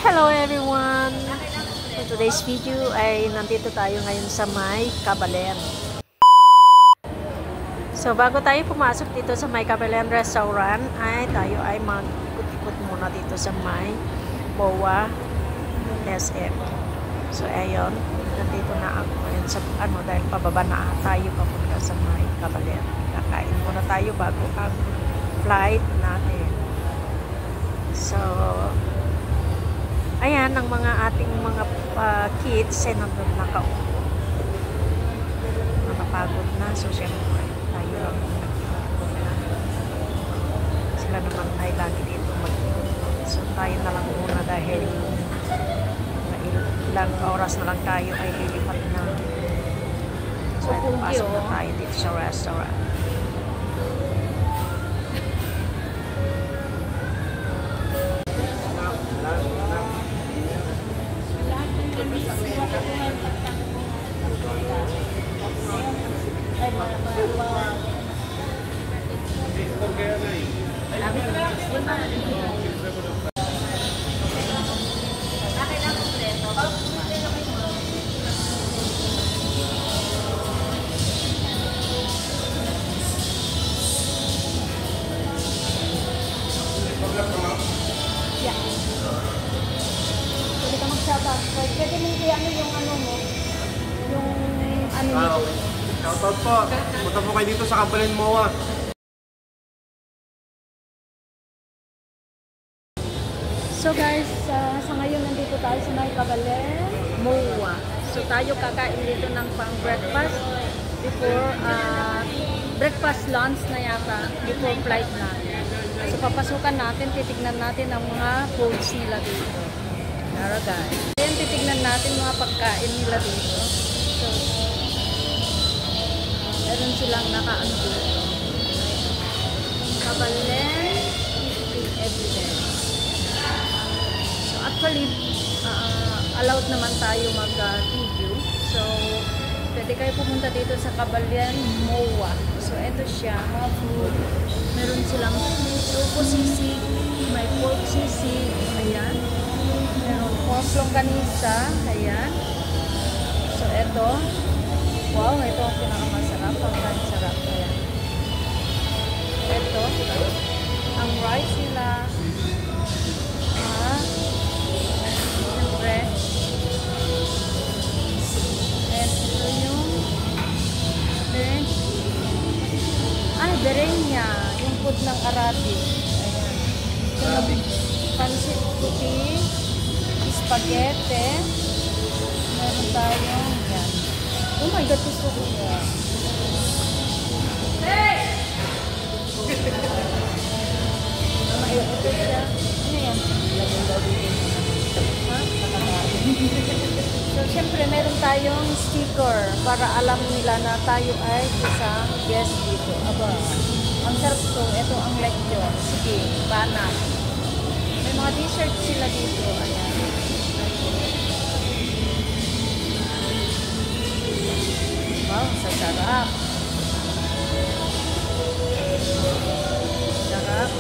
Hello everyone! For today's video ay nandito tayo ngayon sa may Cabalen. So bago tayo pumasok dito sa may Cabalen Restaurant ay tayo ay mag-ikot-ikot muna dito sa may MOA SM. So ayun, nandito na ako ngayon sa dahil pababa na tayo papunta sa may Cabalen. Kakain muna tayo bago ang flight natin. So ayan, ang mga ating mga kids ay nandun nakaupo. Nakapagod na. So, syempre, tayo lang muna. Sila naman ay lagi dito mag-ikot. So, tayo na lang muna dahil ilang oras na lang tayo ay lilipat na. So, pasok na tayo dito sa restaurant. Pwede mo i-ano yung ano mo? Yung ano mo? Shoutout po. Punta po kayo dito sa Cabalen MOA. So guys, sa ngayon nandito tayo sa may Cabalen MOA. So tayo kakain dito ng pang breakfast before breakfast lunch na yata before flight natin. So papasukan natin, titignan natin ang mga foods nila dito. Tara guys. Ayan, titignan natin mga pagkain nila dito. So meron silang nakaano dito. Cabalen History Evidence. So actually, allowed naman tayo mag-video. So, pwede kayo pumunta dito sa Cabalen MOA. So, ito siya, mga food. Meron silang tofu sisig, may pork sisig, ayan. Meron pork longganisa, ayan. So, ito. Wow, ito ang pinakamasarap. Ang sarap, ayan. Ito, ang rice nila. Siyempre. And ito yung berenya, yung food ng Arabic. Ayan. Arabic. Pansit puti, spaghetti. Meron tayong yan. Oh my God, gusto ko yan. Hey! Ito siya. Ano yan? So, syempre, meron tayong sticker para alam nila na tayo ay isang guest dito. Aba, ang sarap to. Ito ang lecture. Sige, banat. May mga t-shirt sila dito. Ayan. Wow, sasarap. Sarap.